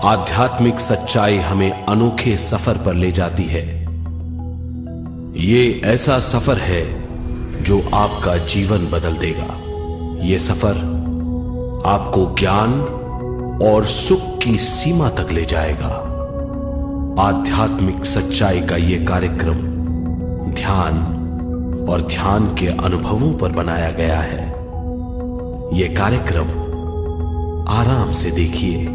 आध्यात्मिक सच्चाई हमें अनोखे सफर पर ले जाती है। ये ऐसा सफर है जो आपका जीवन बदल देगा। ये सफर आपको ज्ञान और सुख की सीमा तक ले जाएगा। आध्यात्मिक सच्चाई का ये कार्यक्रम ध्यान और ध्यान के अनुभवों पर बनाया गया है। ये कार्यक्रम आराम से देखिए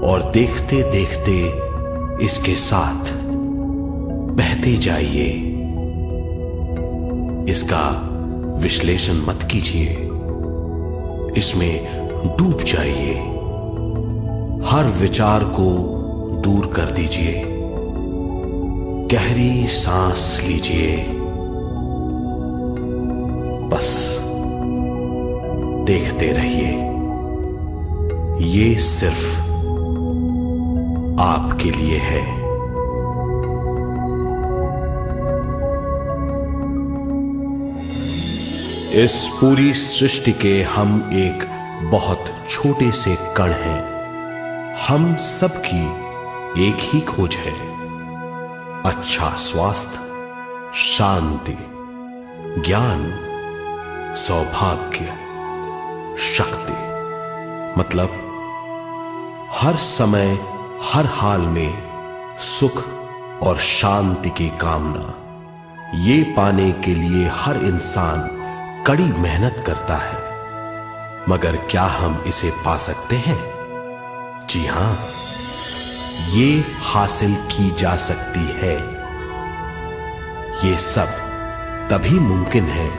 और देखते देखते इसके साथ बहते जाइए। इसका विश्लेषण मत कीजिए, इसमें डूब जाइए। हर विचार को दूर कर दीजिए। गहरी सांस लीजिए। बस देखते रहिए। ये सिर्फ आपके लिए है। इस पूरी सृष्टि के हम एक बहुत छोटे से कण हैं। हम सबकी एक ही खोज है, अच्छा स्वास्थ्य, शांति, ज्ञान, सौभाग्य, शक्ति। मतलब हर समय हर हाल में सुख और शांति की कामना। ये पाने के लिए हर इंसान कड़ी मेहनत करता है, मगर क्या हम इसे पा सकते हैं? जी हां, ये हासिल की जा सकती है। ये सब तभी मुमकिन है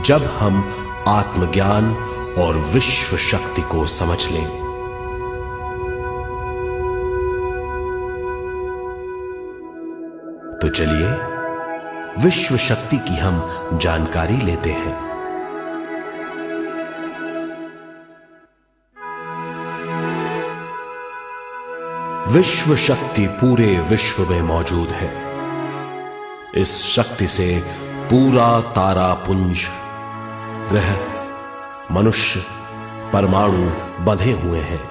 जब हम आत्मज्ञान और विश्व शक्ति को समझ लें। तो चलिए विश्व शक्ति की हम जानकारी लेते हैं। विश्व शक्ति पूरे विश्व में मौजूद है। इस शक्ति से पूरा तारापुंज, ग्रह, मनुष्य, परमाणु बंधे हुए हैं।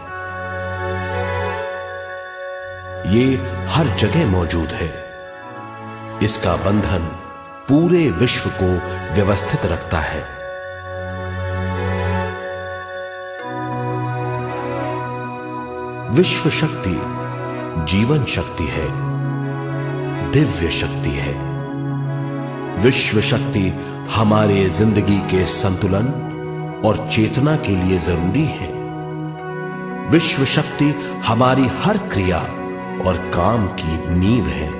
ये हर जगह मौजूद है। इसका बंधन पूरे विश्व को व्यवस्थित रखता है। विश्व शक्ति जीवन शक्ति है, दिव्य शक्ति है। विश्व शक्ति हमारे जिंदगी के संतुलन और चेतना के लिए जरूरी है। विश्व शक्ति हमारी हर क्रिया और काम की नींव है।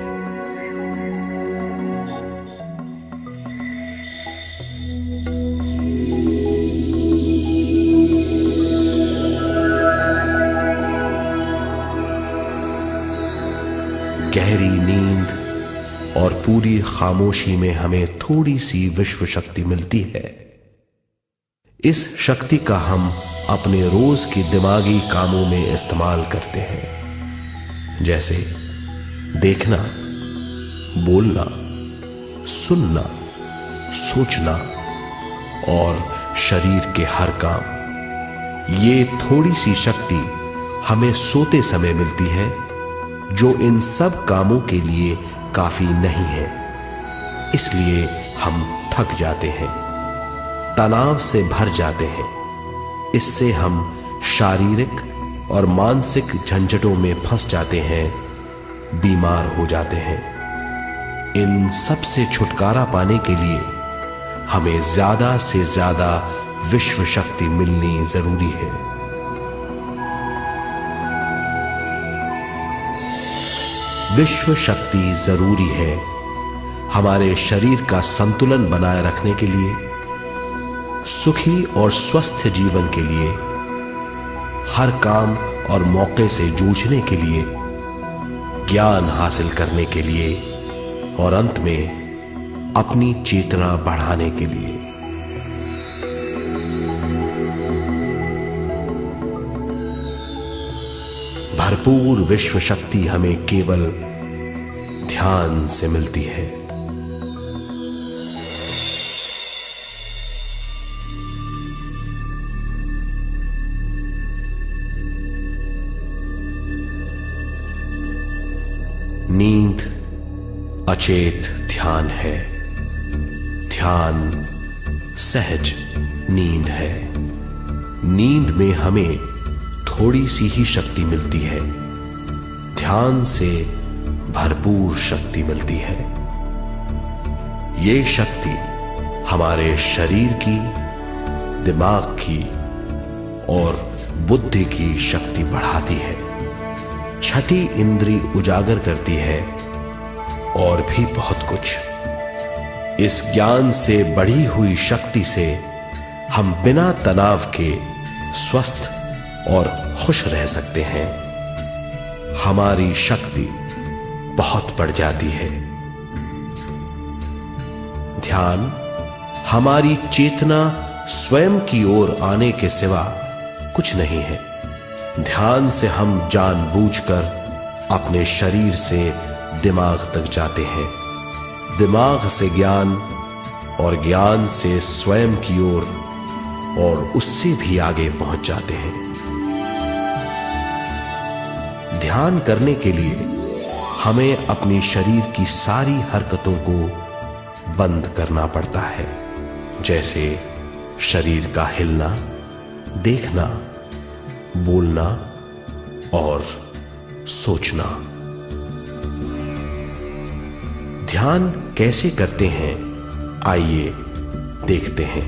गहरी नींद और पूरी खामोशी में हमें थोड़ी सी विश्व शक्ति मिलती है। इस शक्ति का हम अपने रोज के दिमागी कामों में इस्तेमाल करते हैं, जैसे देखना, बोलना, सुनना, सोचना और शरीर के हर काम। ये थोड़ी सी शक्ति हमें सोते समय मिलती है, जो इन सब कामों के लिए काफी नहीं है। इसलिए हम थक जाते हैं, तनाव से भर जाते हैं। इससे हम शारीरिक और मानसिक झंझटों में फंस जाते हैं, बीमार हो जाते हैं। इन सब से छुटकारा पाने के लिए हमें ज्यादा से ज्यादा विश्व शक्ति मिलनी जरूरी है। विश्व शक्ति जरूरी है हमारे शरीर का संतुलन बनाए रखने के लिए, सुखी और स्वस्थ जीवन के लिए, हर काम और मौके से जूझने के लिए, ज्ञान हासिल करने के लिए और अंत में अपनी चेतना बढ़ाने के लिए। भरपूर विश्व शक्ति हमें केवल ध्यान से मिलती है। अचेत ध्यान है। ध्यान सहज नींद है। नींद में हमें थोड़ी सी ही शक्ति मिलती है, ध्यान से भरपूर शक्ति मिलती है। ये शक्ति हमारे शरीर की, दिमाग की और बुद्धि की शक्ति बढ़ाती है, छठी इंद्री उजागर करती है और भी बहुत कुछ। इस ज्ञान से बढ़ी हुई शक्ति से हम बिना तनाव के स्वस्थ और खुश रह सकते हैं। हमारी शक्ति बहुत बढ़ जाती है। ध्यान हमारी चेतना स्वयं की ओर आने के सिवा कुछ नहीं है। ध्यान से हम जानबूझकर अपने शरीर से दिमाग तक जाते हैं, दिमाग से ज्ञान और ज्ञान से स्वयं की ओर और उससे भी आगे पहुंच जाते हैं। ध्यान करने के लिए हमें अपने शरीर की सारी हरकतों को बंद करना पड़ता है, जैसे शरीर का हिलना, देखना, बोलना और सोचना। ध्यान कैसे करते हैं, आइए देखते हैं।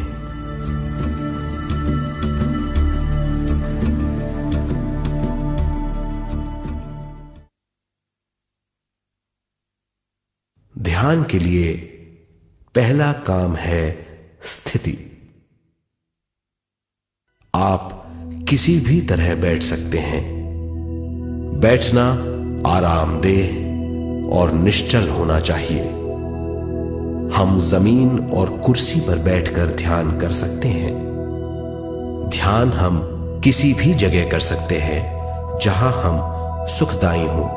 ध्यान के लिए पहला काम है स्थिति। आप किसी भी तरह बैठ सकते हैं। बैठना आरामदेह और निश्चल होना चाहिए। हम जमीन और कुर्सी पर बैठकर ध्यान कर सकते हैं। ध्यान हम किसी भी जगह कर सकते हैं जहां हम सुखदायी हों।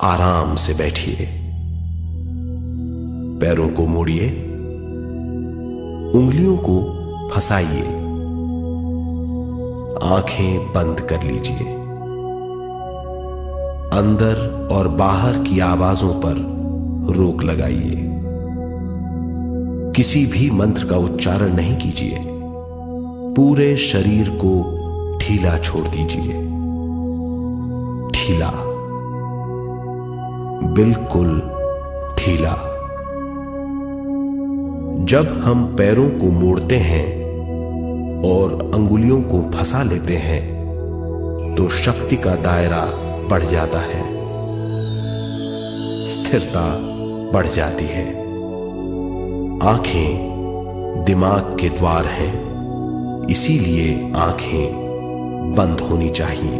आराम से बैठिए, पैरों को मोड़िए, उंगलियों को फंसाइए, आंखें बंद कर लीजिए। अंदर और बाहर की आवाजों पर रोक लगाइए। किसी भी मंत्र का उच्चारण नहीं कीजिए। पूरे शरीर को ढीला छोड़ दीजिए। ढीला, बिल्कुल ढीला। जब हम पैरों को मोड़ते हैं और अंगुलियों को फंसा लेते हैं तो शक्ति का दायरा बढ़ जाता है, स्थिरता बढ़ जाती है। आंखें दिमाग के द्वार हैं, इसीलिए आंखें बंद होनी चाहिए।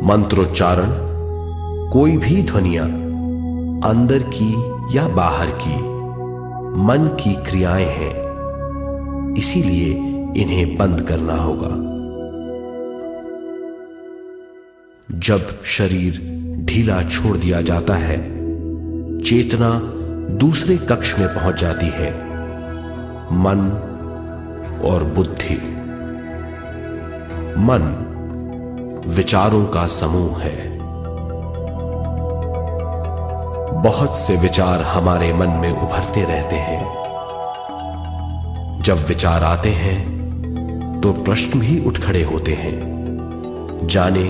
मंत्रोच्चारण, कोई भी ध्वनियां अंदर की या बाहर की मन की क्रियाएं हैं, इसीलिए इन्हें बंद करना होगा। जब शरीर ढीला छोड़ दिया जाता है, चेतना दूसरे कक्ष में पहुंच जाती है। मन और बुद्धि। मन विचारों का समूह है। बहुत से विचार हमारे मन में उभरते रहते हैं। जब विचार आते हैं तो प्रश्न भी उठ खड़े होते हैं, जाने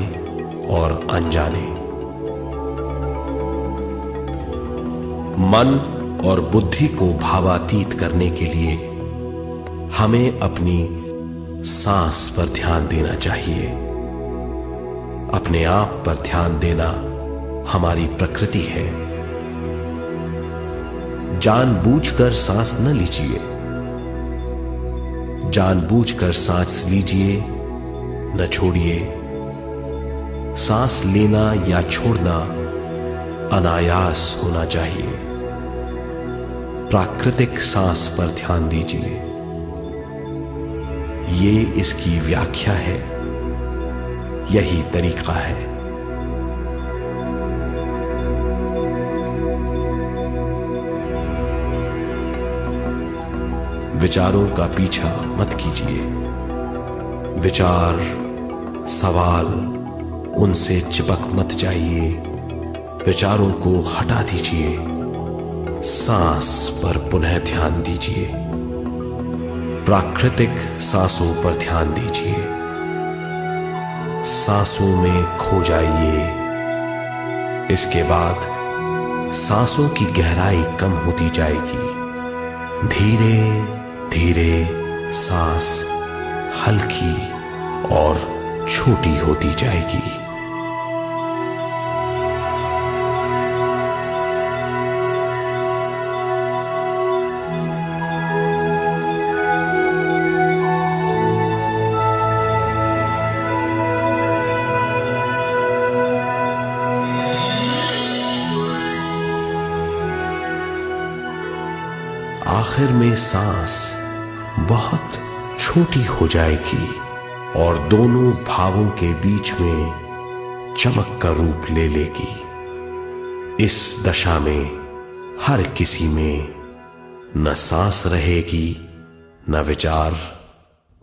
और अनजाने। मन और बुद्धि को भावातीत करने के लिए हमें अपनी सांस पर ध्यान देना चाहिए। अपने आप पर ध्यान देना हमारी प्रकृति है। जानबूझकर सांस न लीजिए। जानबूझकर सांस लीजिए, न छोड़िए। सांस लेना या छोड़ना अनायास होना चाहिए। प्राकृतिक सांस पर ध्यान दीजिए। ये इसकी व्याख्या है, यही तरीका है। विचारों का पीछा मत कीजिए। विचार, सवाल, उनसे चिपक मत जाइए। विचारों को हटा दीजिए, सांस पर पुनः ध्यान दीजिए, प्राकृतिक सांसों पर ध्यान दीजिए, सांसों में खो जाइए। इसके बाद सांसों की गहराई कम होती जाएगी। धीरे धीरे सांस हल्की और छोटी होती जाएगी। आखिर में सांस बहुत छोटी हो जाएगी और दोनों भावों के बीच में चमक का रूप ले लेगी। इस दशा में हर किसी में न सांस रहेगी न विचार,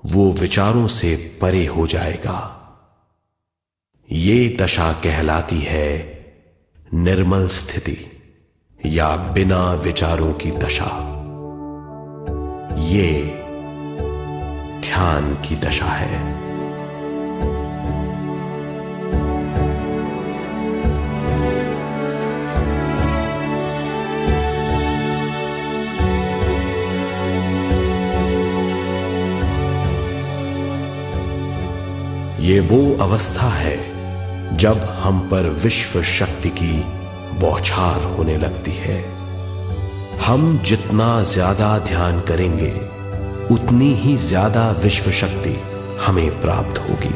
वो विचारों से परे हो जाएगा। ये दशा कहलाती है निर्मल स्थिति या बिना विचारों की दशा। ये ध्यान की दशा है। ये वो अवस्था है जब हम पर विश्व शक्ति की बौछार होने लगती है। हम जितना ज्यादा ध्यान करेंगे उतनी ही ज्यादा विश्व शक्ति हमें प्राप्त होगी।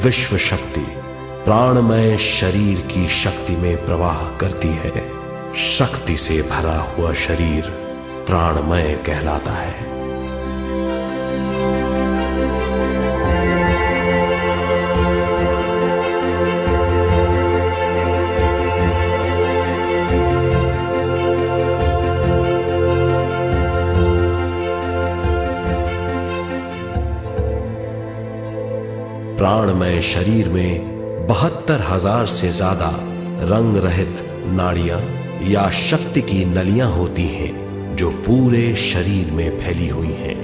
विश्व शक्ति प्राणमय शरीर की शक्ति में प्रवाह करती है। शक्ति से भरा हुआ शरीर प्राणमय कहलाता है। प्राणमय शरीर में 72,000 से ज्यादा रंग रहित नाड़ियां या शक्ति की नलियां होती हैं जो पूरे शरीर में फैली हुई हैं।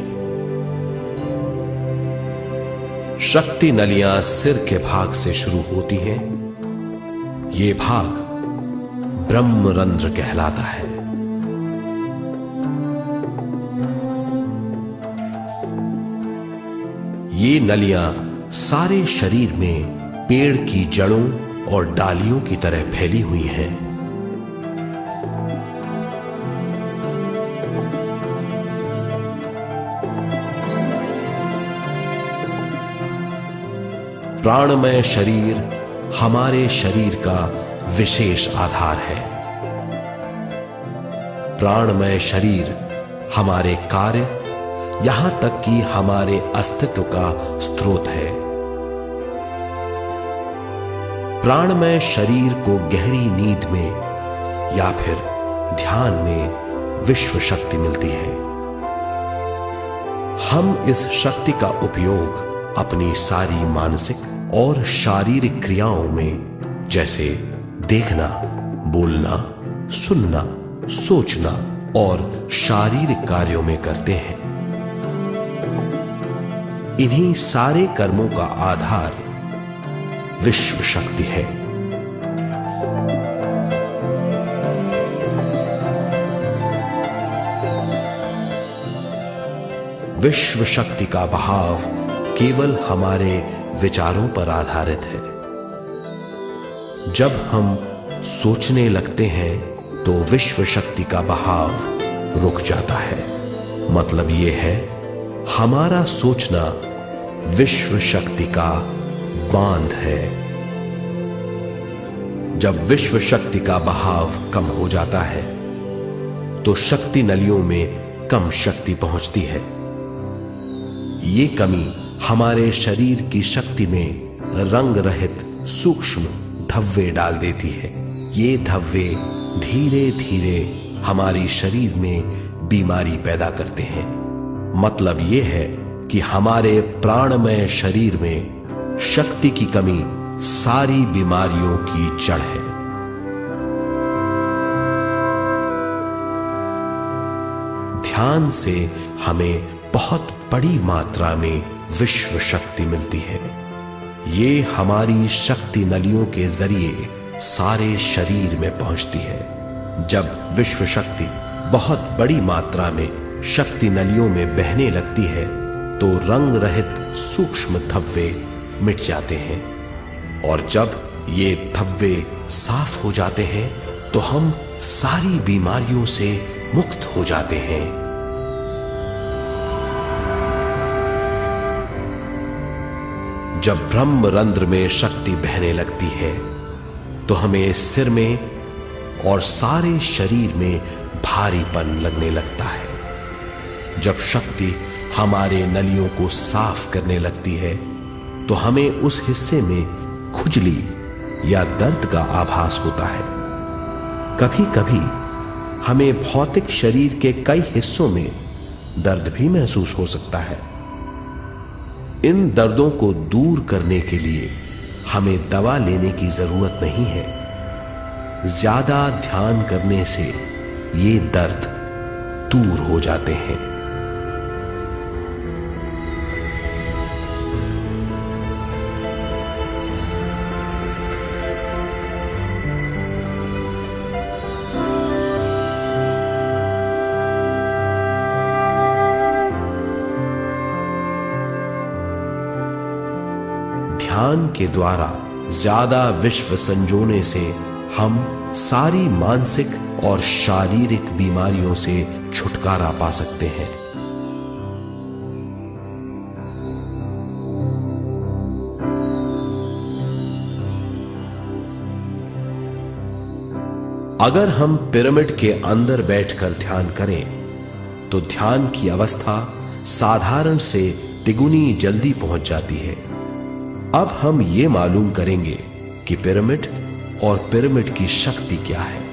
शक्ति नलियां सिर के भाग से शुरू होती हैं। ये भाग ब्रह्मरंध्र कहलाता है। ये नलियां सारे शरीर में पेड़ की जड़ों और डालियों की तरह फैली हुई हैं। प्राणमय शरीर हमारे शरीर का विशेष आधार है। प्राणमय शरीर हमारे कार्य, यहां तक कि हमारे अस्तित्व का स्रोत है। प्राणमय शरीर को गहरी नींद में या फिर ध्यान में विश्व शक्ति मिलती है। हम इस शक्ति का उपयोग अपनी सारी मानसिक और शारीरिक क्रियाओं में, जैसे देखना, बोलना, सुनना, सोचना और शारीरिक कार्यों में करते हैं। इन्हीं सारे कर्मों का आधार विश्व शक्ति है। विश्व शक्ति का बहाव केवल हमारे विचारों पर आधारित है। जब हम सोचने लगते हैं तो विश्व शक्ति का बहाव रुक जाता है। मतलब यह है, हमारा सोचना विश्व शक्ति का बांध है। जब विश्व शक्ति का बहाव कम हो जाता है तो शक्ति नलियों में कम शक्ति पहुंचती है। ये कमी हमारे शरीर की शक्ति में रंग रहित सूक्ष्म धब्बे डाल देती है। ये धब्बे धीरे धीरे हमारी शरीर में बीमारी पैदा करते हैं। मतलब यह है कि हमारे प्राणमय शरीर में शक्ति की कमी सारी बीमारियों की जड़ है। ध्यान से हमें बहुत बड़ी मात्रा में विश्व शक्ति मिलती है। ये हमारी शक्ति नलियों के जरिए सारे शरीर में पहुंचती है। जब विश्व शक्ति बहुत बड़ी मात्रा में शक्ति नलियों में बहने लगती है तो रंग रहित सूक्ष्म धब्बे मिट जाते हैं, और जब ये धब्बे साफ हो जाते हैं तो हम सारी बीमारियों से मुक्त हो जाते हैं। जब ब्रह्म रंध्र में शक्ति बहने लगती है तो हमें सिर में और सारे शरीर में भारीपन लगने लगता है। जब शक्ति हमारे नलियों को साफ करने लगती है तो हमें उस हिस्से में खुजली या दर्द का आभास होता है। कभी कभी हमें भौतिक शरीर के कई हिस्सों में दर्द भी महसूस हो सकता है। इन दर्दों को दूर करने के लिए हमें दवा लेने की जरूरत नहीं है। ज्यादा ध्यान करने से ये दर्द दूर हो जाते हैं। ध्यान के द्वारा ज्यादा विश्व संजोने से हम सारी मानसिक और शारीरिक बीमारियों से छुटकारा पा सकते हैं। अगर हम पिरामिड के अंदर बैठकर ध्यान करें तो ध्यान की अवस्था साधारण से तिगुनी जल्दी पहुंच जाती है। अब हम ये मालूम करेंगे कि पिरामिड और पिरामिड की शक्ति क्या है।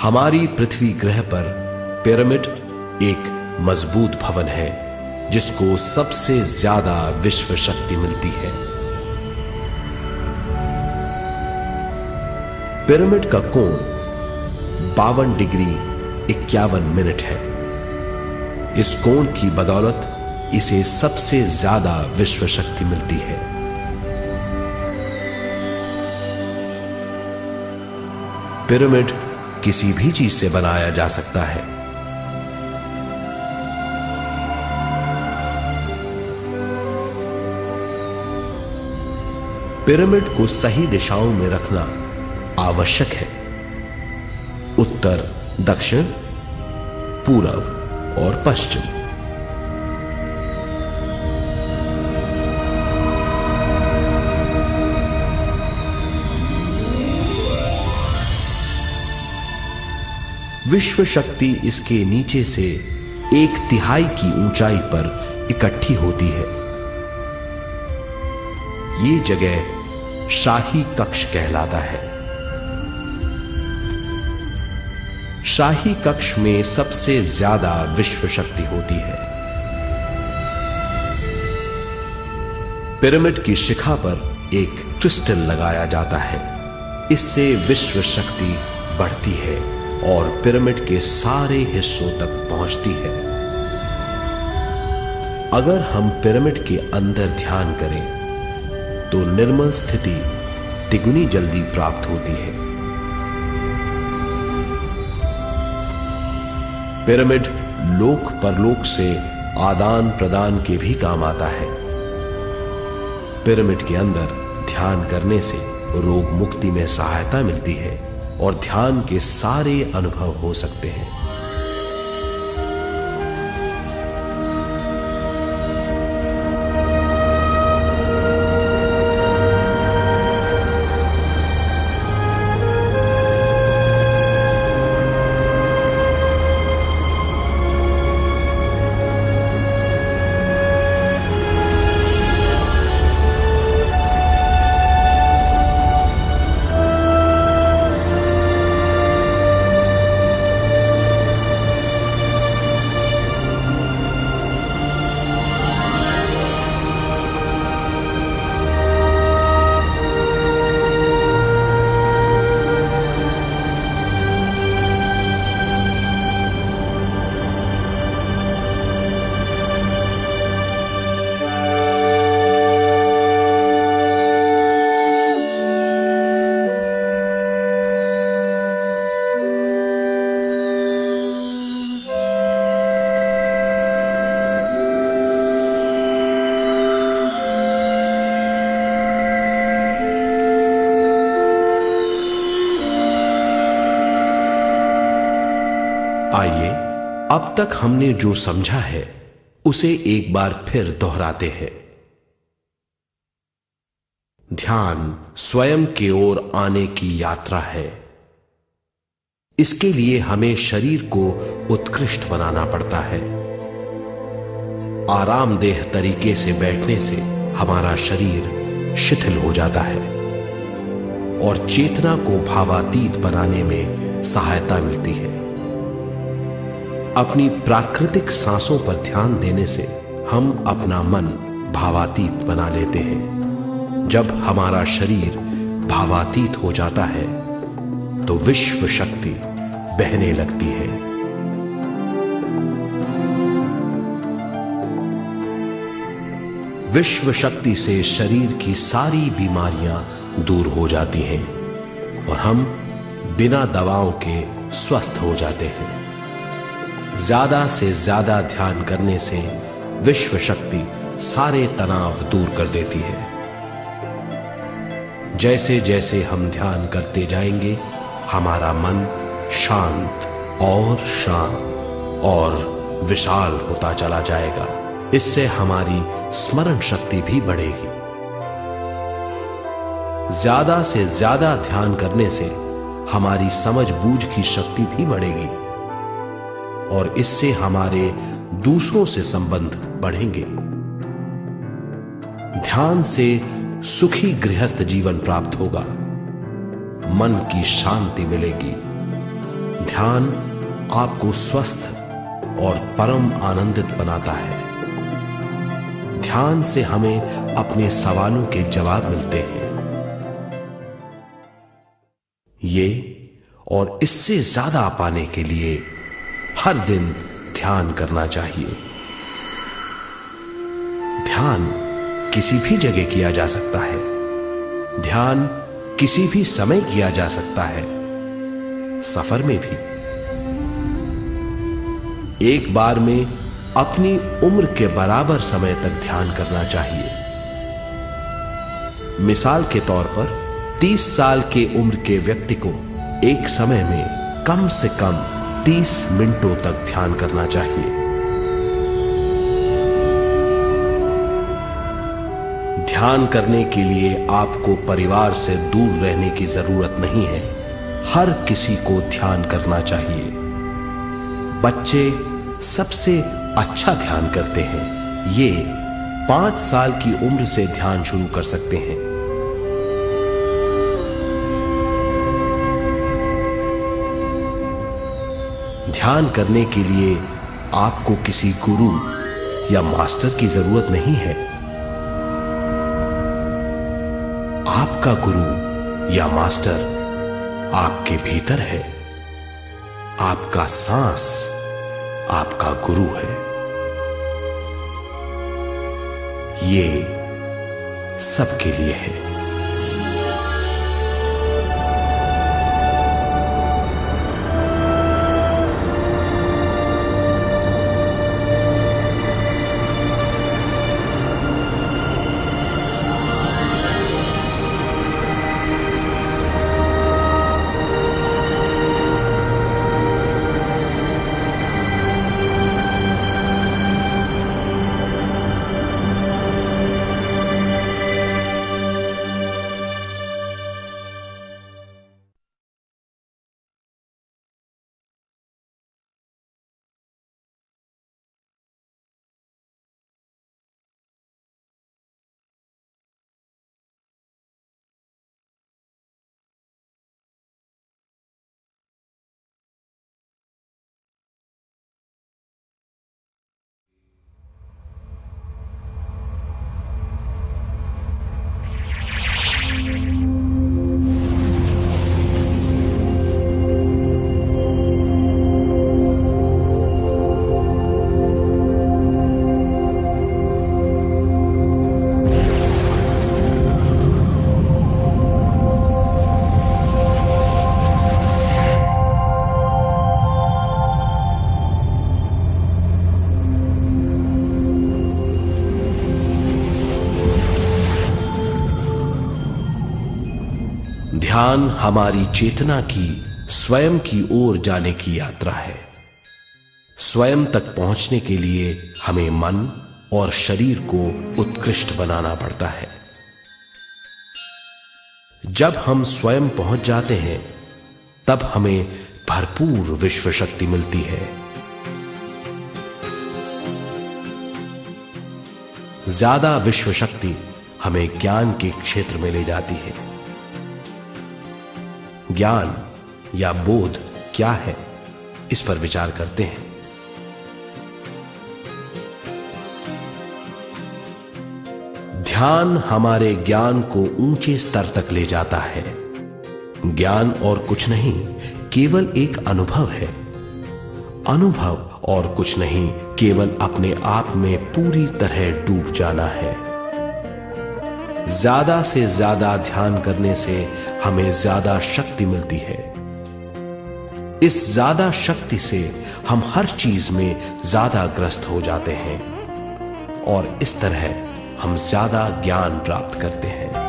हमारी पृथ्वी ग्रह पर पिरामिड एक मजबूत भवन है जिसको सबसे ज्यादा विश्व शक्ति मिलती है। पिरामिड का कोण 52 डिग्री 51 मिनट है। इस कोण की बदौलत इसे सबसे ज्यादा विश्व शक्ति मिलती है। पिरामिड किसी भी चीज से बनाया जा सकता है। पिरामिड को सही दिशाओं में रखना आवश्यक है। उत्तर, दक्षिण, पूरब और पश्चिम। विश्व शक्ति इसके नीचे से 1/3 की ऊंचाई पर इकट्ठी होती है। ये जगह शाही कक्ष कहलाता है। शाही कक्ष में सबसे ज्यादा विश्व शक्ति होती है। पिरामिड की शिखा पर एक क्रिस्टल लगाया जाता है। इससे विश्व शक्ति बढ़ती है और पिरामिड के सारे हिस्सों तक पहुंचती है। अगर हम पिरामिड के अंदर ध्यान करें तो निर्मल स्थिति तिगुनी जल्दी प्राप्त होती है। पिरामिड लोक परलोक से आदान प्रदान के भी काम आता है। पिरामिड के अंदर ध्यान करने से रोग मुक्ति में सहायता मिलती है और ध्यान के सारे अनुभव हो सकते हैं। आइए अब तक हमने जो समझा है उसे एक बार फिर दोहराते हैं। ध्यान स्वयं की ओर आने की यात्रा है। इसके लिए हमें शरीर को उत्कृष्ट बनाना पड़ता है। आरामदेह तरीके से बैठने से हमारा शरीर शिथिल हो जाता है और चेतना को भावातीत बनाने में सहायता मिलती है। अपनी प्राकृतिक सांसों पर ध्यान देने से हम अपना मन भावातीत बना लेते हैं। जब हमारा शरीर भावातीत हो जाता है तो विश्व शक्ति बहने लगती है। विश्व शक्ति से शरीर की सारी बीमारियां दूर हो जाती हैं और हम बिना दवाओं के स्वस्थ हो जाते हैं। ज्यादा से ज्यादा ध्यान करने से विश्व शक्ति सारे तनाव दूर कर देती है। जैसे जैसे हम ध्यान करते जाएंगे हमारा मन शांत और विशाल होता चला जाएगा। इससे हमारी स्मरण शक्ति भी बढ़ेगी। ज्यादा से ज्यादा ध्यान करने से हमारी समझ बूझ की शक्ति भी बढ़ेगी और इससे हमारे दूसरों से संबंध बढ़ेंगे। ध्यान से सुखी गृहस्थ जीवन प्राप्त होगा, मन की शांति मिलेगी। ध्यान आपको स्वस्थ और परम आनंदित बनाता है। ध्यान से हमें अपने सवालों के जवाब मिलते हैं। ये और इससे ज्यादा पाने के लिए हर दिन ध्यान करना चाहिए। ध्यान किसी भी जगह किया जा सकता है। ध्यान किसी भी समय किया जा सकता है, सफर में भी। एक बार में अपनी उम्र के बराबर समय तक ध्यान करना चाहिए। मिसाल के तौर पर 30 साल के उम्र के व्यक्ति को एक समय में कम से कम 30 मिनटों तक ध्यान करना चाहिए। ध्यान करने के लिए आपको परिवार से दूर रहने की जरूरत नहीं है। हर किसी को ध्यान करना चाहिए। बच्चे सबसे अच्छा ध्यान करते हैं। ये 5 साल की उम्र से ध्यान शुरू कर सकते हैं। ध्यान करने के लिए आपको किसी गुरु या मास्टर की जरूरत नहीं है। आपका गुरु या मास्टर आपके भीतर है। आपका सांस आपका गुरु है। ये सबके लिए है। ध्यान हमारी चेतना की स्वयं की ओर जाने की यात्रा है। स्वयं तक पहुंचने के लिए हमें मन और शरीर को उत्कृष्ट बनाना पड़ता है। जब हम स्वयं पहुंच जाते हैं तब हमें भरपूर विश्व शक्ति मिलती है। ज्यादा विश्व शक्ति हमें ज्ञान के क्षेत्र में ले जाती है। ज्ञान या बोध क्या है, इस पर विचार करते हैं। ध्यान हमारे ज्ञान को ऊंचे स्तर तक ले जाता है। ज्ञान और कुछ नहीं, केवल एक अनुभव है। अनुभव और कुछ नहीं, केवल अपने आप में पूरी तरह डूब जाना है। ज्यादा से ज्यादा ध्यान करने से हमें ज्यादा शक्ति मिलती है। इस ज्यादा शक्ति से हम हर चीज में ज्यादा ग्रस्त हो जाते हैं और इस तरह हम ज्यादा ज्ञान प्राप्त करते हैं।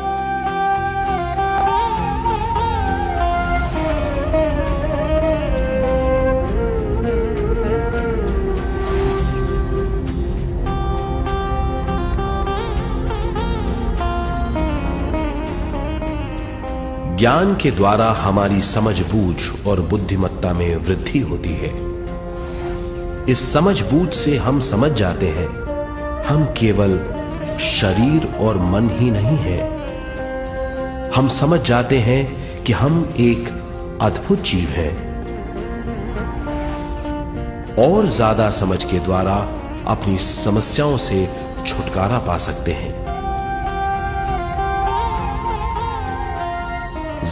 ज्ञान के द्वारा हमारी समझ बूझ और बुद्धिमत्ता में वृद्धि होती है। इस समझ बूझ से हम समझ जाते हैं हम केवल शरीर और मन ही नहीं है। हम समझ जाते हैं कि हम एक अद्भुत जीव हैं। और ज्यादा समझ के द्वारा अपनी समस्याओं से छुटकारा पा सकते हैं।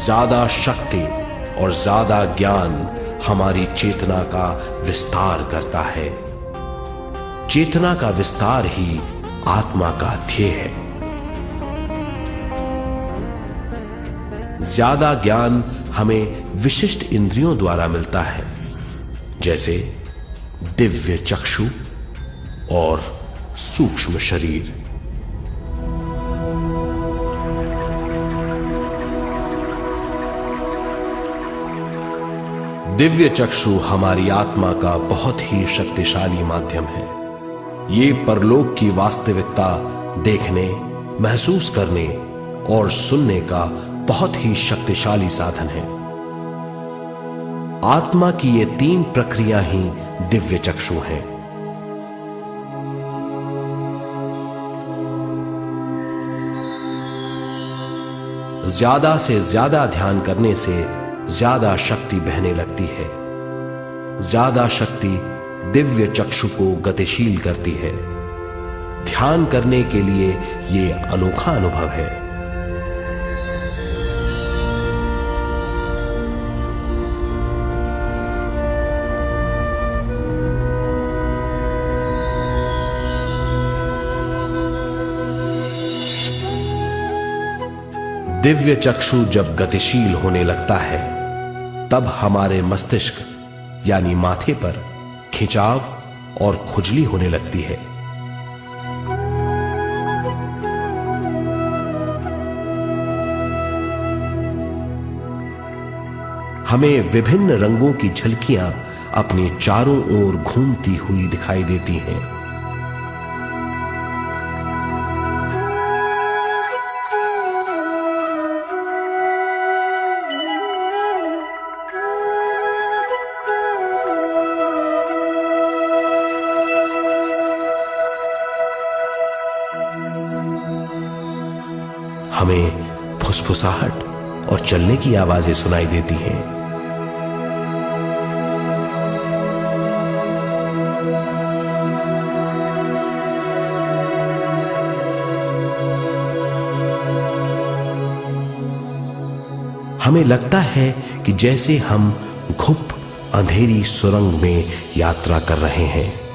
ज्यादा शक्ति और ज्यादा ज्ञान हमारी चेतना का विस्तार करता है। चेतना का विस्तार ही आत्मा का ध्येय है। ज्यादा ज्ञान हमें विशिष्ट इंद्रियों द्वारा मिलता है, जैसे दिव्य चक्षु और सूक्ष्म शरीर। दिव्य चक्षु हमारी आत्मा का बहुत ही शक्तिशाली माध्यम है। ये परलोक की वास्तविकता देखने, महसूस करने और सुनने का बहुत ही शक्तिशाली साधन है। आत्मा की ये तीन प्रक्रिया ही दिव्य चक्षु हैं। ज्यादा से ज्यादा ध्यान करने से ज्यादा शक्ति बहने लगती है। ज्यादा शक्ति दिव्य चक्षु को गतिशील करती है। ध्यान करने के लिए यह अनोखा अनुभव है। दिव्य चक्षु जब गतिशील होने लगता है तब हमारे मस्तिष्क यानी माथे पर खिंचाव और खुजली होने लगती है। हमें विभिन्न रंगों की झलकियां अपने चारों ओर घूमती हुई दिखाई देती हैं। हमें फुसफुसाहट और चलने की आवाजें सुनाई देती हैं। हमें लगता है कि जैसे हम घुप अंधेरी सुरंग में यात्रा कर रहे हैं।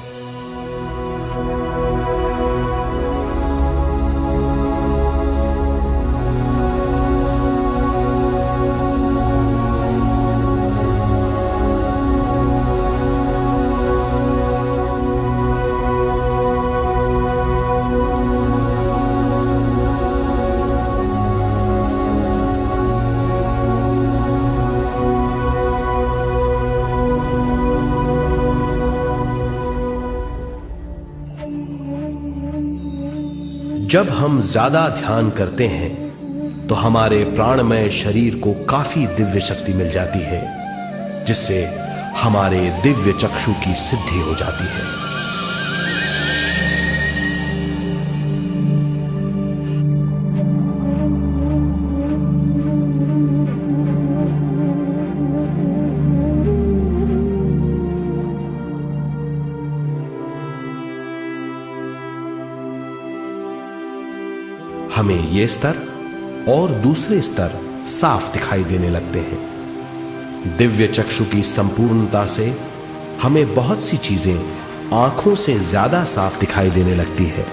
जब हम ज्यादा ध्यान करते हैं तो हमारे प्राणमय शरीर को काफी दिव्य शक्ति मिल जाती है, जिससे हमारे दिव्य चक्षु की सिद्धि हो जाती है। हमें ये स्तर और दूसरे स्तर साफ दिखाई देने लगते हैं। दिव्य चक्षु की संपूर्णता से हमें बहुत सी चीजें आंखों से ज्यादा साफ दिखाई देने लगती है।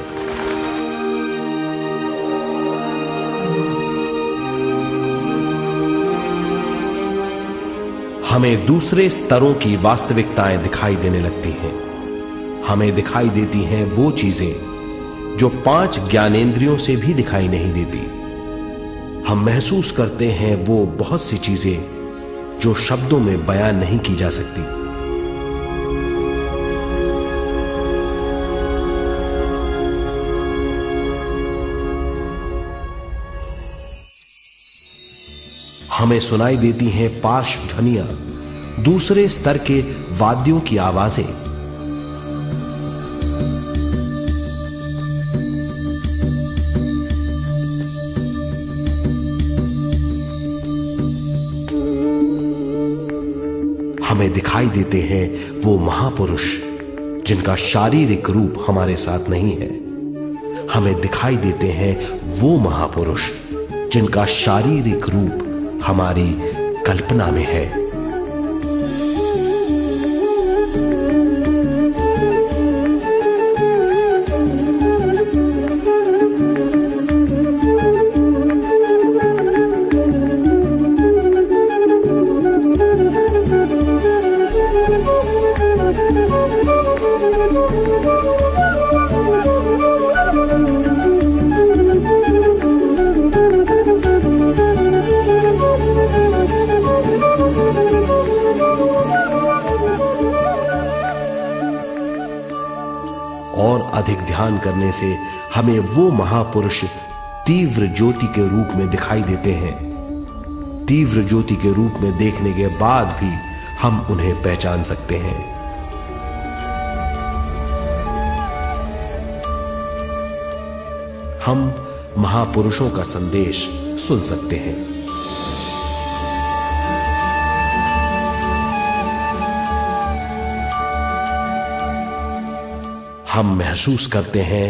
हमें दूसरे स्तरों की वास्तविकताएं दिखाई देने लगती हैं। हमें दिखाई देती हैं वो चीजें जो 5 ज्ञानेंद्रियों से भी दिखाई नहीं देती। हम महसूस करते हैं वो बहुत सी चीजें जो शब्दों में बयान नहीं की जा सकती। हमें सुनाई देती हैं पार्श्व ध्वनियां, दूसरे स्तर के वाद्यों की आवाजें। हमें दिखाई देते हैं वो महापुरुष जिनका शारीरिक रूप हमारे साथ नहीं है। हमें दिखाई देते हैं वो महापुरुष जिनका शारीरिक रूप हमारी कल्पना में है। और अधिक ध्यान करने से हमें वो महापुरुष तीव्र ज्योति के रूप में दिखाई देते हैं। तीव्र ज्योति के रूप में देखने के बाद भी हम उन्हें पहचान सकते हैं। हम महापुरुषों का संदेश सुन सकते हैं। हम महसूस करते हैं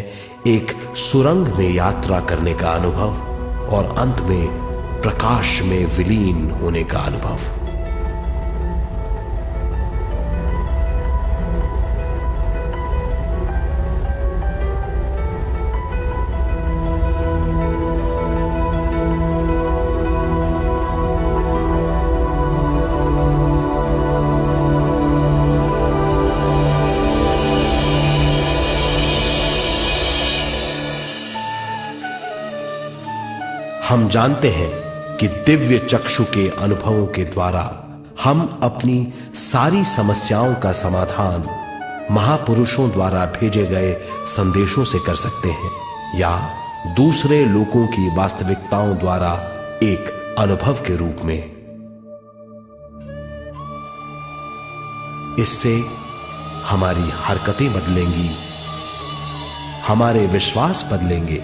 एक सुरंग में यात्रा करने का अनुभव और अंत में प्रकाश में विलीन होने का अनुभव। हम जानते हैं कि दिव्य चक्षु के अनुभवों के द्वारा हम अपनी सारी समस्याओं का समाधान महापुरुषों द्वारा भेजे गए संदेशों से कर सकते हैं या दूसरे लोगों की वास्तविकताओं द्वारा एक अनुभव के रूप में। इससे हमारी हरकतें बदलेंगी, हमारे विश्वास बदलेंगे,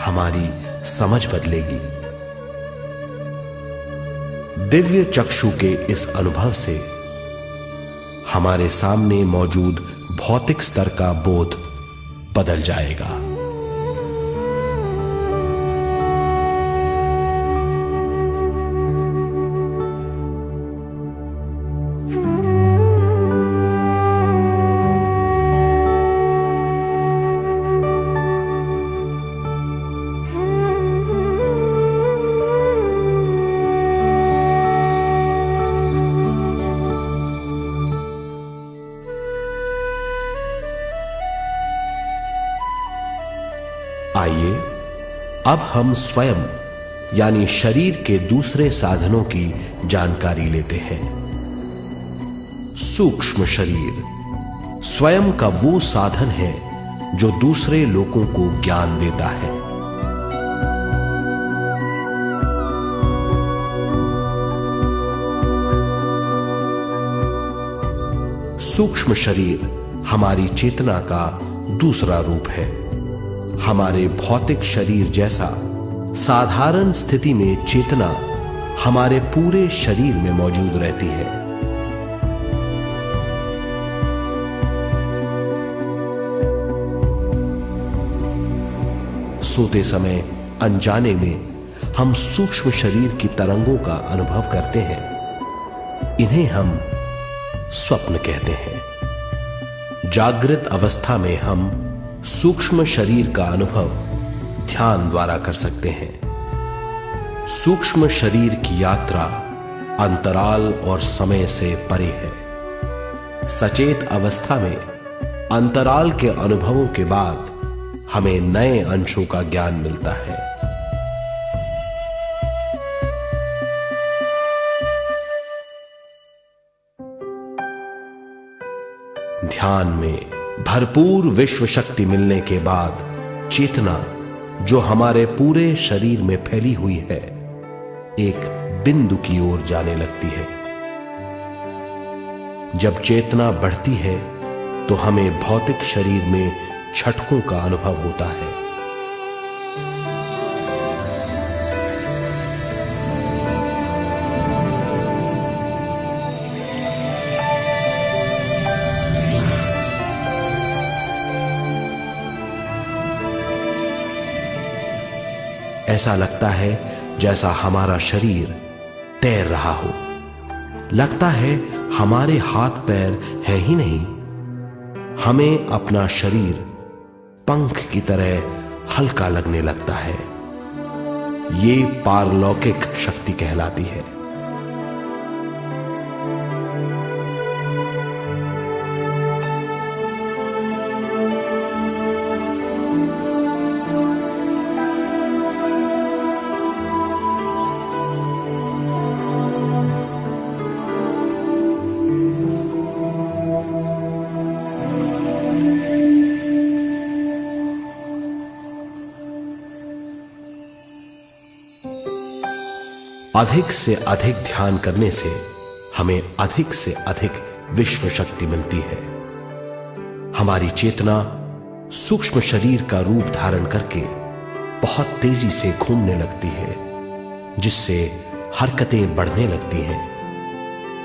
हमारी समझ बदलेगी। दिव्य चक्षु के इस अनुभव से हमारे सामने मौजूद भौतिक स्तर का बोध बदल जाएगा। आइए अब हम स्वयं यानी शरीर के दूसरे साधनों की जानकारी लेते हैं। सूक्ष्म शरीर स्वयं का वो साधन है जो दूसरे लोगों को ज्ञान देता है। सूक्ष्म शरीर हमारी चेतना का दूसरा रूप है। हमारे भौतिक शरीर जैसा साधारण स्थिति में चेतना हमारे पूरे शरीर में मौजूद रहती है। सोते समय अनजाने में हम सूक्ष्म शरीर की तरंगों का अनुभव करते हैं। इन्हें हम स्वप्न कहते हैं। जागृत अवस्था में हम सूक्ष्म शरीर का अनुभव ध्यान द्वारा कर सकते हैं। सूक्ष्म शरीर की यात्रा अंतराल और समय से परे है। सचेत अवस्था में अंतराल के अनुभवों के बाद हमें नए अंशों का ज्ञान मिलता है। ध्यान में भरपूर विश्व शक्ति मिलने के बाद चेतना जो हमारे पूरे शरीर में फैली हुई है, एक बिंदु की ओर जाने लगती है। जब चेतना बढ़ती है तो हमें भौतिक शरीर में झटकों का अनुभव होता है। ऐसा लगता है जैसा हमारा शरीर तैर रहा हो। लगता है हमारे हाथ पैर है ही नहीं। हमें अपना शरीर पंख की तरह हल्का लगने लगता है। ये पारलौकिक शक्ति कहलाती है। अधिक से अधिक ध्यान करने से हमें अधिक से अधिक विश्व शक्ति मिलती है। हमारी चेतना सूक्ष्म शरीर का रूप धारण करके बहुत तेजी से घूमने लगती है, जिससे हरकतें बढ़ने लगती हैं।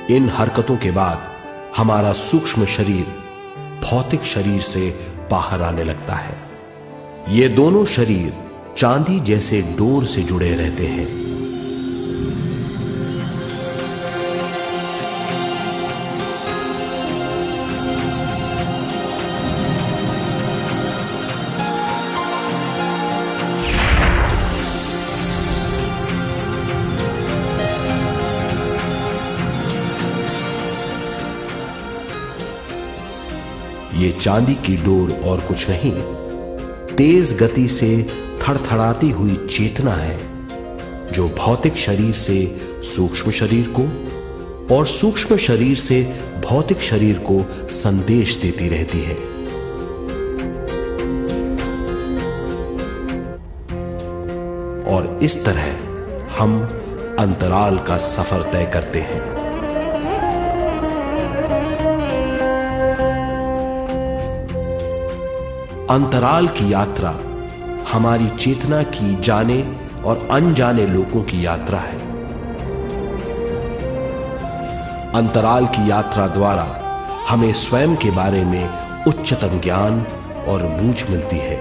इन हरकतों के बाद हमारा सूक्ष्म शरीर भौतिक शरीर से बाहर आने लगता है। ये दोनों शरीर चांदी जैसे डोर से जुड़े रहते हैं। ये चांदी की डोर और कुछ नहीं, तेज गति से थड़थड़ाती हुई चेतना है, जो भौतिक शरीर से सूक्ष्म शरीर को और सूक्ष्म शरीर से भौतिक शरीर को संदेश देती रहती है। और इस तरह हम अंतराल का सफर तय करते हैं। अंतराल की यात्रा हमारी चेतना की जाने और अनजाने लोगों की यात्रा है। अंतराल की यात्रा द्वारा हमें स्वयं के बारे में उच्चतम ज्ञान और बूझ मिलती है।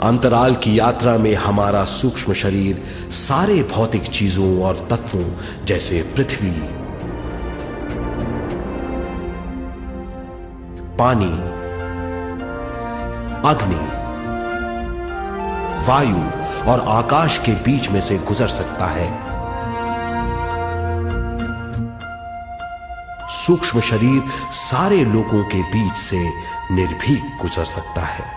अंतराल की यात्रा में हमारा सूक्ष्म शरीर सारे भौतिक चीजों और तत्वों जैसे पृथ्वी, पानी, अग्नि, वायु और आकाश के बीच में से गुजर सकता है। सूक्ष्म शरीर सारे लोगों के बीच से निर्भीक गुजर सकता है।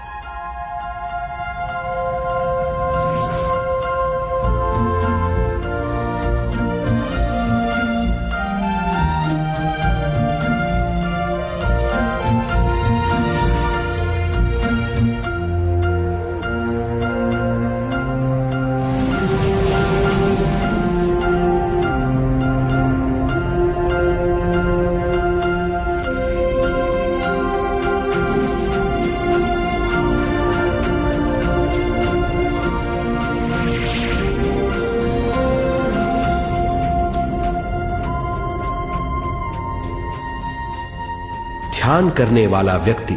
ध्यान करने वाला व्यक्ति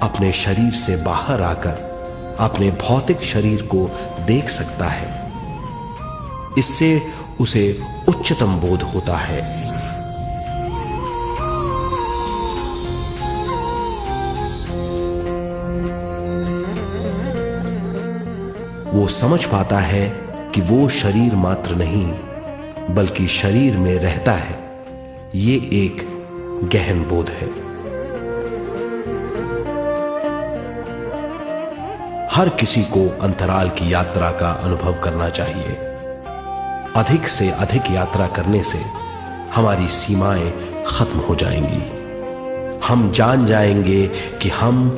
अपने शरीर से बाहर आकर अपने भौतिक शरीर को देख सकता है। इससे उसे उच्चतम बोध होता है। वो समझ पाता है कि वो शरीर मात्र नहीं बल्कि शरीर में रहता है। ये एक गहन बोध है। हर किसी को अंतराल की यात्रा का अनुभव करना चाहिए। अधिक से अधिक यात्रा करने से हमारी सीमाएं खत्म हो जाएंगी। हम जान जाएंगे कि हम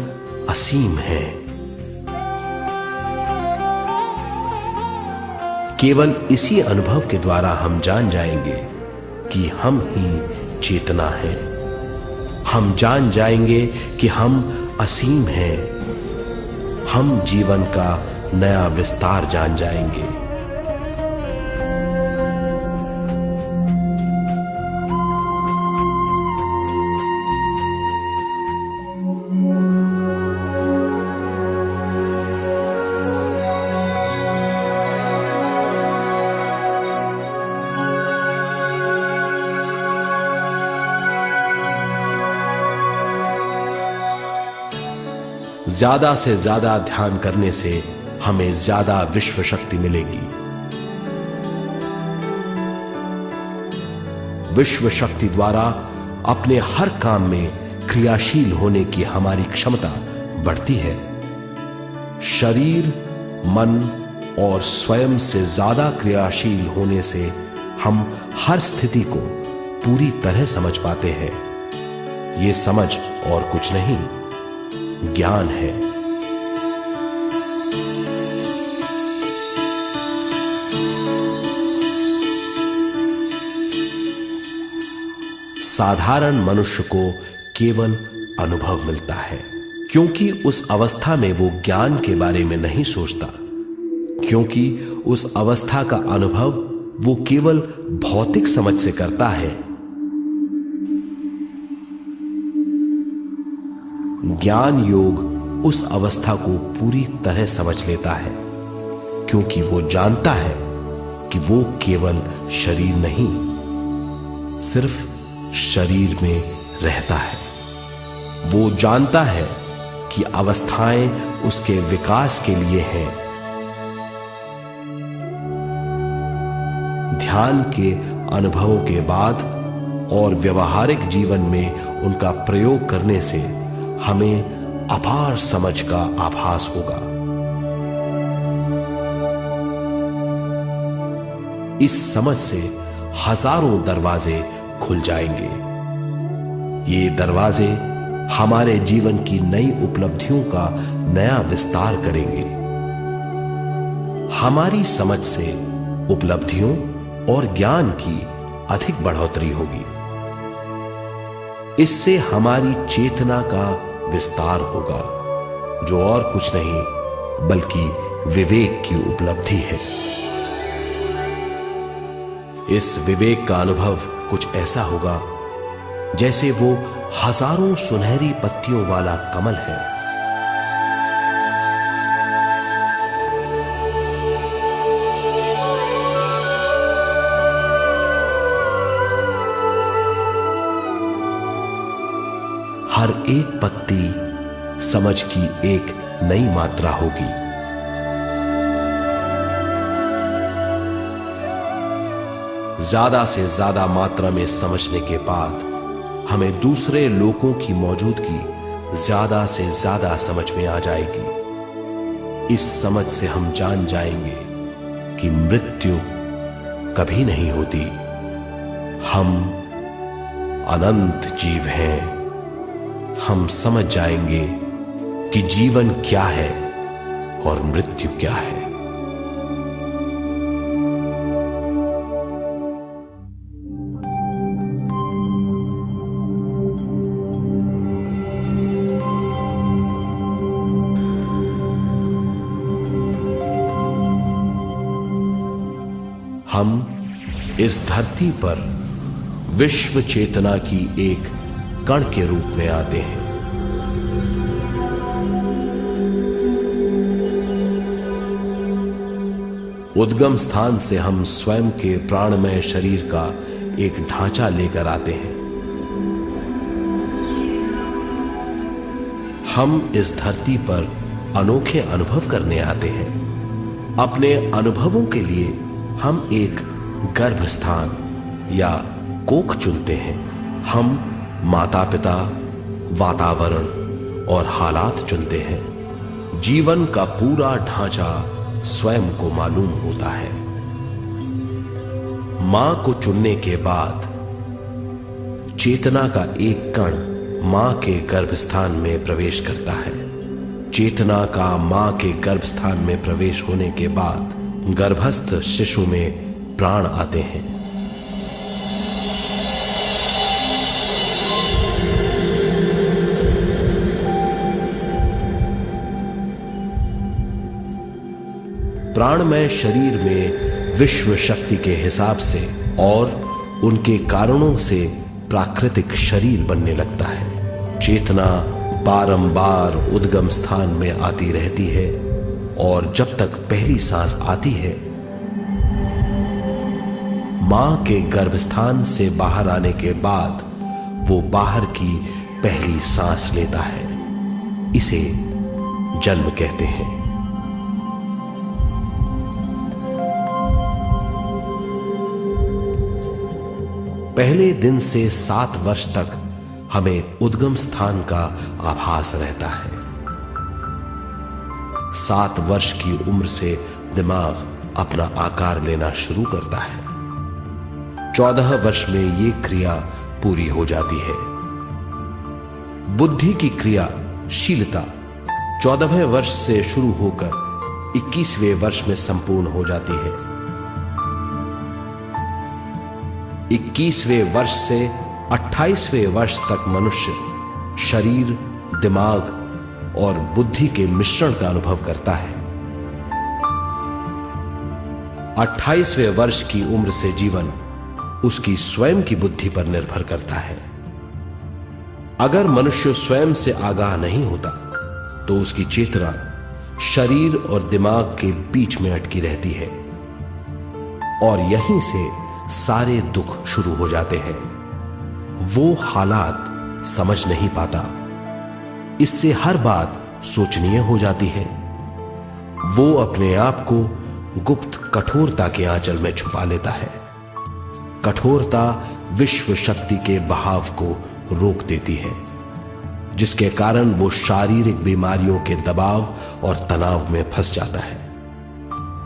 असीम हैं। केवल इसी अनुभव के द्वारा हम जान जाएंगे कि हम ही चेतना है। हम जान जाएंगे कि हम असीम हैं। हम जीवन का नया विस्तार जान जाएंगे। ज्यादा से ज्यादा ध्यान करने से हमें ज्यादा विश्व शक्ति मिलेगी। विश्व शक्ति द्वारा अपने हर काम में क्रियाशील होने की हमारी क्षमता बढ़ती है। शरीर, मन और स्वयं से ज्यादा क्रियाशील होने से हम हर स्थिति को पूरी तरह समझ पाते हैं। ये समझ और कुछ नहीं, ज्ञान है। साधारण मनुष्य को केवल अनुभव मिलता है, क्योंकि उस अवस्था में वो ज्ञान के बारे में नहीं सोचता, क्योंकि उस अवस्था का अनुभव वो केवल भौतिक समझ से करता है। ज्ञान योग उस अवस्था को पूरी तरह समझ लेता है, क्योंकि वो जानता है कि वो केवल शरीर नहीं, सिर्फ शरीर में रहता है। वो जानता है कि अवस्थाएं उसके विकास के लिए हैं। ध्यान के अनुभवों के बाद और व्यवहारिक जीवन में उनका प्रयोग करने से हमें अपार समझ का आभास होगा। इस समझ से हजारों दरवाजे खुल जाएंगे। ये दरवाजे हमारे जीवन की नई उपलब्धियों का नया विस्तार करेंगे। हमारी समझ से उपलब्धियों और ज्ञान की अधिक बढ़ोतरी होगी। इससे हमारी चेतना का विस्तार होगा, जो और कुछ नहीं बल्कि विवेक की उपलब्धि है। इस विवेक का अनुभव कुछ ऐसा होगा जैसे वो हजारों सुनहरी पत्तियों वाला कमल है। हर एक पत्ती समझ की एक नई मात्रा होगी। ज्यादा से ज्यादा मात्रा में समझने के बाद हमें दूसरे लोगों की मौजूदगी ज्यादा से ज्यादा समझ में आ जाएगी। इस समझ से हम जान जाएंगे कि मृत्यु कभी नहीं होती। हम अनंत जीव हैं। हम समझ जाएंगे कि जीवन क्या है और मृत्यु क्या है। हम इस धरती पर विश्व चेतना की एक कण के रूप में आते हैं। उद्गम स्थान से हम स्वयं के प्राणमय शरीर का एक ढांचा लेकर आते हैं। हम इस धरती पर अनोखे अनुभव करने आते हैं। अपने अनुभवों के लिए हम एक गर्भ स्थान या कोख चुनते हैं। हम माता पिता, वातावरण और हालात चुनते हैं। जीवन का पूरा ढांचा स्वयं को मालूम होता है। मां को चुनने के बाद चेतना का एक कण मां के गर्भस्थान में प्रवेश करता है। चेतना का मां के गर्भस्थान में प्रवेश होने के बाद गर्भस्थ शिशु में प्राण आते हैं। प्राणमय शरीर में विश्व शक्ति के हिसाब से और उनके कारणों से प्राकृतिक शरीर बनने लगता है। चेतना बारंबार उद्गम स्थान में आती रहती है और जब तक पहली सांस आती है, मां के गर्भस्थान से बाहर आने के बाद वो बाहर की पहली सांस लेता है। इसे जन्म कहते हैं। पहले दिन से 7 वर्ष तक हमें उद्गम स्थान का आभास रहता है। 7 वर्ष की उम्र से दिमाग अपना आकार लेना शुरू करता है। 14 वर्ष में यह क्रिया पूरी हो जाती है। बुद्धि की क्रियाशीलता 14वें वर्ष से शुरू होकर 21वें वर्ष में संपूर्ण हो जाती है। 21वें वर्ष से 28वें वर्ष तक मनुष्य शरीर, दिमाग और बुद्धि के मिश्रण का अनुभव करता है। 28वें वर्ष की उम्र से जीवन उसकी स्वयं की बुद्धि पर निर्भर करता है। अगर मनुष्य स्वयं से आगाह नहीं होता तो उसकी चेतना शरीर और दिमाग के बीच में अटकी रहती है और यहीं से सारे दुख शुरू हो जाते हैं। वो हालात समझ नहीं पाता, इससे हर बात सोचनीय हो जाती है। वो अपने आप को गुप्त कठोरता के आंचल में छुपा लेता है। कठोरता विश्व शक्ति के बहाव को रोक देती है, जिसके कारण वो शारीरिक बीमारियों के दबाव और तनाव में फंस जाता है।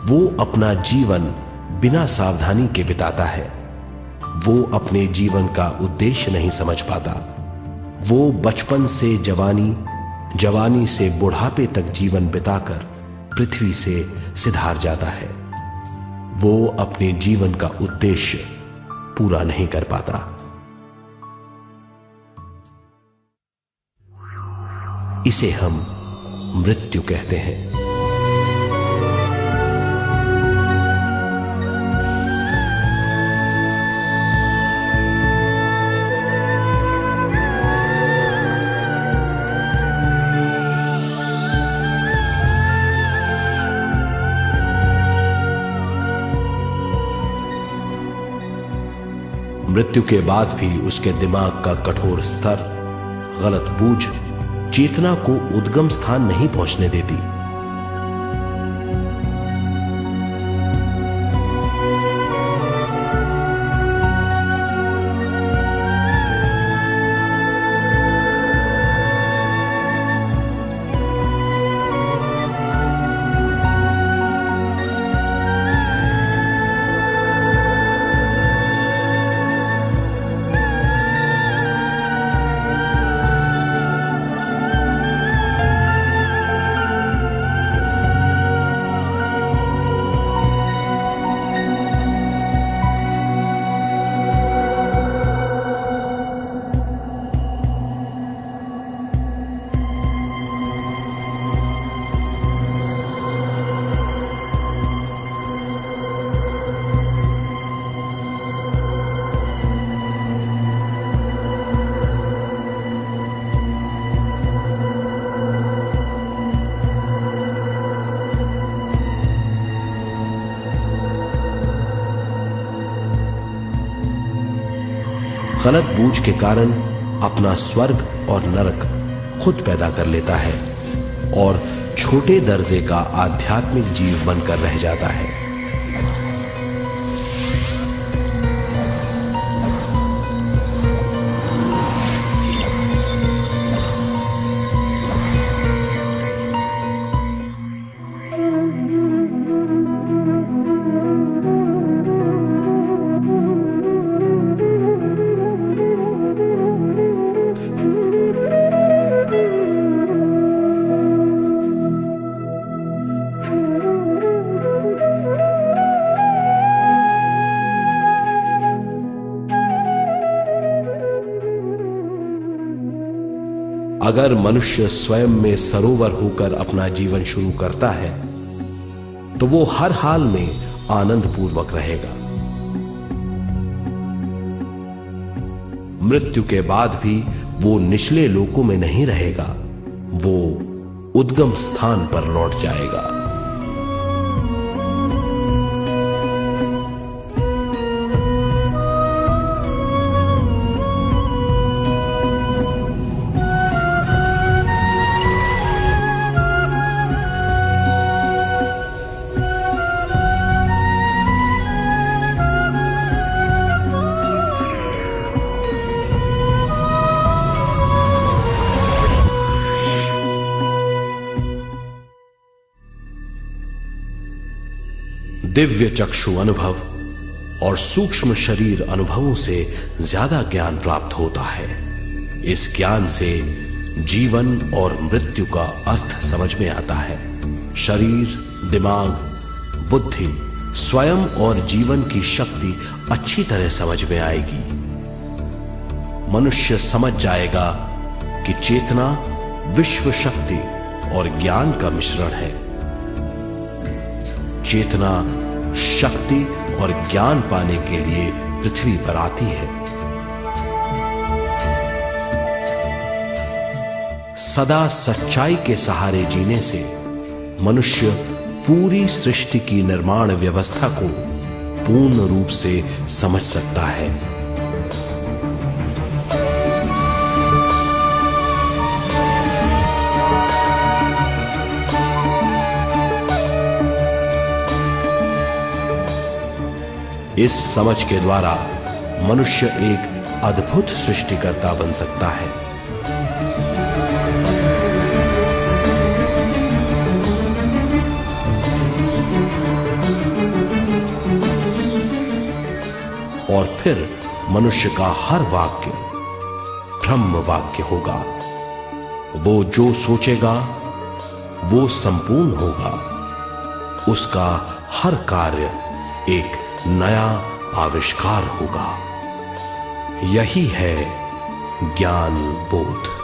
वो अपना जीवन बिना सावधानी के बिताता है। वो अपने जीवन का उद्देश्य नहीं समझ पाता। वो बचपन से जवानी, जवानी से बुढ़ापे तक जीवन बिताकर पृथ्वी से सिधार जाता है। वो अपने जीवन का उद्देश्य पूरा नहीं कर पाता। इसे हम मृत्यु कहते हैं। मृत्यु के बाद भी उसके दिमाग का कठोर स्तर, गलत बूझ चेतना को उद्गम स्थान नहीं पहुंचने देती। गलत बूझ के कारण अपना स्वर्ग और नरक खुद पैदा कर लेता है और छोटे दर्जे का आध्यात्मिक जीव बनकर रह जाता है। अगर मनुष्य स्वयं में सरोवर होकर अपना जीवन शुरू करता है तो वो हर हाल में आनंद पूर्वक रहेगा। मृत्यु के बाद भी वो निचले लोकों में नहीं रहेगा, वो उद्गम स्थान पर लौट जाएगा। दिव्य चक्षु अनुभव और सूक्ष्म शरीर अनुभवों से ज्यादा ज्ञान प्राप्त होता है। इस ज्ञान से जीवन और मृत्यु का अर्थ समझ में आता है। शरीर, दिमाग, बुद्धि, स्वयं और जीवन की शक्ति अच्छी तरह समझ में आएगी। मनुष्य समझ जाएगा कि चेतना विश्व शक्ति और ज्ञान का मिश्रण है। चेतना शक्ति और ज्ञान पाने के लिए पृथ्वी पर आती है। सदा सच्चाई के सहारे जीने से मनुष्य पूरी सृष्टि की निर्माण व्यवस्था को पूर्ण रूप से समझ सकता है। इस समझ के द्वारा मनुष्य एक अद्भुत सृष्टिकर्ता बन सकता है। और फिर मनुष्य का हर वाक्य ब्रह्म वाक्य होगा। वो जो सोचेगा वो संपूर्ण होगा। उसका हर कार्य एक नया आविष्कार होगा। यही है ज्ञान बोध।